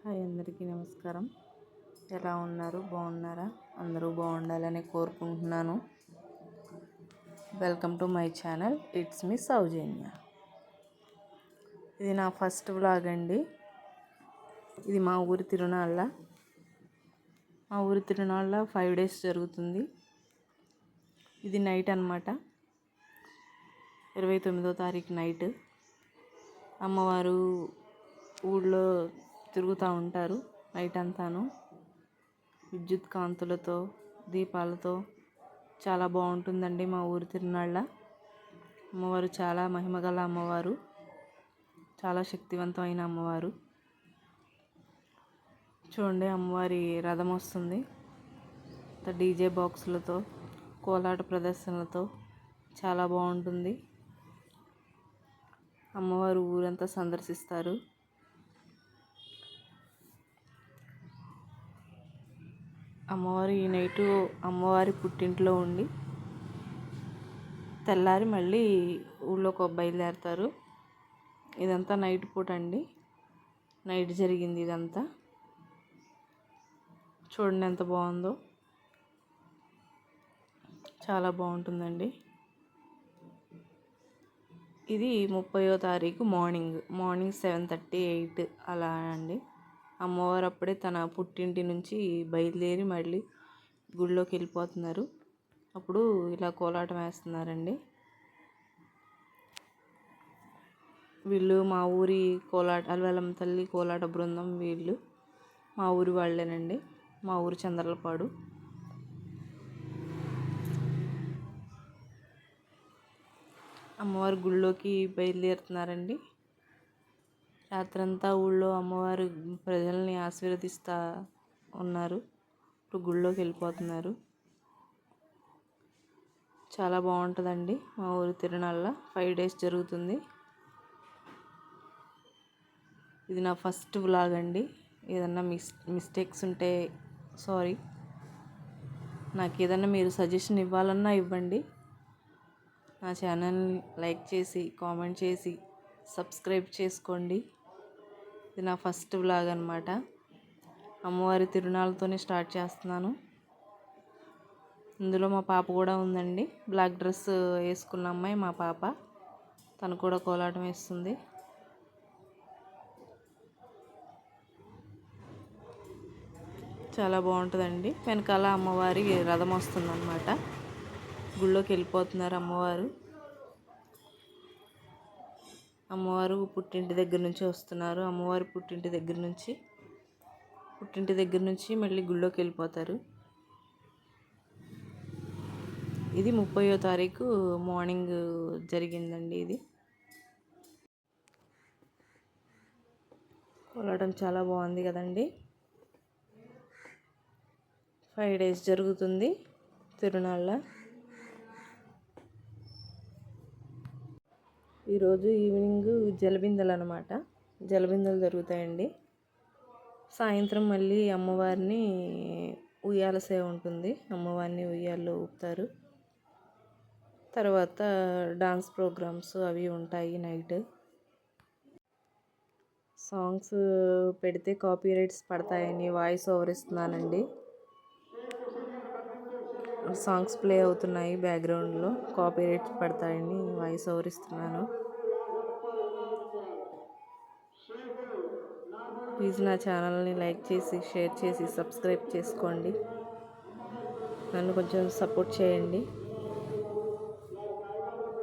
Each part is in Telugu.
హాయ్, అందరికీ నమస్కారం. ఎలా ఉన్నారు? బాగున్నారా? అందరూ బాగుండాలని కోరుకుంటున్నాను. Welcome to my channel. It's me Soujanya. ఇది నా ఫస్ట్ వ్లాగ్ అండి. ఇది మా ఊరి తిరునాళ్ళ. మా ఊరి తిరునాళ్ళ 5 days జరుగుతుంది. ఇది నైట్ అన్నమాట. 29వ తారీఖు నైట్ అమ్మవారు ఊళ్ళో తిరుగుతూ ఉంటారు నైట్ అంతాను. విద్యుత్ కాంతులతో, దీపాలతో చాలా బాగుంటుందండి మా ఊరి తిరునాళ్ళ. అమ్మవారు చాలా మహిమగల అమ్మవారు, చాలా శక్తివంతమైన అమ్మవారు. చూడండి, అమ్మవారి రథం వస్తుంది. డీజే బాక్సులతో, కోలాట ప్రదర్శనలతో చాలా బాగుంటుంది. అమ్మవారు ఊరంతా సందర్శిస్తారు. అమ్మవారు ఈ నైటు అమ్మవారి పుట్టింట్లో ఉండి తెల్లారి మళ్ళీ ఊళ్ళోకి బయలుదేరుతారు. ఇదంతా నైట్ పూట అండి. నైట్ జరిగింది ఇదంతా. చూడండి ఎంత బాగుందో. చాలా బాగుంటుందండి. ఇది 30వ తారీఖు మార్నింగ్ 7:30, 8 అలా అండి. అమ్మవారు అప్పుడే తన పుట్టింటి నుంచి బయలుదేరి మళ్ళీ గుళ్ళోకి వెళ్ళిపోతున్నారు. అప్పుడు ఇలా కోలాటం వేస్తున్నారండి. వీళ్ళు మా ఊరి అల్వెలమ్మ తల్లి కోలాట బృందం. వీళ్ళు మా ఊరి వాళ్ళేనండి. మా ఊరు చంద్రలపాడు. అమ్మవారి గుళ్ళోకి బయలుదేరుతున్నారండి. రాత్రంతా ఊళ్ళో అమ్మవారు ప్రజల్ని ఆశీర్వదిస్తూ ఉన్నారు. ఇప్పుడు గుళ్ళోకి వెళ్ళిపోతున్నారు. చాలా బాగుంటుందండి మా ఊరి తిరునాళ్ళ. 5 days జరుగుతుంది. ఇది నా ఫస్ట్ వ్లాగ్ అండి. ఏదన్నా మిస్టేక్స్ ఉంటే సారీ. నాకు ఏదన్నా మీరు సజెషన్ ఇవ్వాలన్నా ఇవ్వండి. నా ఛానల్ని లైక్ చేసి, కామెంట్ చేసి, సబ్స్క్రైబ్ చేసుకోండి. ఇది నా ఫస్ట్ వ్లాగ్ అన్నమాట. అమ్మవారి తిరునాళ్ళతోనే స్టార్ట్ చేస్తున్నాను. ఇందులో మా పాప కూడా ఉందండి. బ్లాక్ డ్రెస్ వేసుకున్న అమ్మాయి మా పాప. తను కూడా కోలాటం వేస్తుంది. చాలా బాగుంటుందండి. వెనకాల అమ్మవారి రథం వస్తుందన్నమాట. గుళ్ళోకి వెళ్ళిపోతున్నారు అమ్మవారు. అమ్మవారు పుట్టింటి దగ్గర నుంచి వస్తున్నారు. అమ్మవారి పుట్టింటి దగ్గర నుంచి మళ్ళీ గుళ్ళోకి వెళ్ళిపోతారు. ఇది 30వ తారీఖు మార్నింగ్ జరిగిందండి. ఇది కోలాటం చాలా బాగుంది కదండి. 5 days జరుగుతుంది తిరునాళ్ళ. ఈరోజు ఈవినింగ్ జలబిందెలు అనమాట. జలబిందెలు జరుగుతాయండి. సాయంత్రం మళ్ళీ అమ్మవారిని ఉయ్యాల సేవ ఉంటుంది. అమ్మవారిని ఉయ్యాల్లో ఊపుతారు. తర్వాత డాన్స్ ప్రోగ్రామ్స్ అవి ఉంటాయి నైట్. సాంగ్స్ పెడితే కాపీరైట్స్ పడతాయని వాయిస్ ఓవర్ ఇస్తున్నానండి. సాంగ్స్ ప్లే అవుతున్నాయి బ్యాక్గ్రౌండ్లో. కాపీరైట్స్ పడతాయని వాయిస్ ఓవర్ ఇస్తున్నాను. ప్లీజ్ నా ఛానల్ని లైక్ చేసి, షేర్ చేసి, సబ్స్క్రైబ్ చేసుకోండి. నన్ను కొంచెం సపోర్ట్ చేయండి.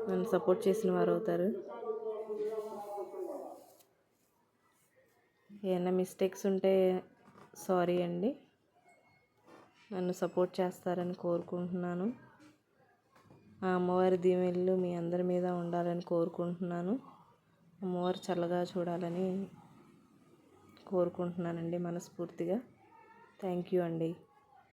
నన్ను సపోర్ట్ చేసిన వారు అవుతారు. ఏమైనా మిస్టేక్స్ ఉంటే సారీ అండి. నన్ను సపోర్ట్ చేస్తారని కోరుకుంటున్నాను. ఆ అమ్మవారి దీవెనలు మీ అందరి మీద ఉండాలని కోరుకుంటున్నాను. అమ్మవారు చల్లగా చూడాలని కోరుకుంటున్నానండి మనస్ఫూర్తిగా. థ్యాంక్ యూ అండి.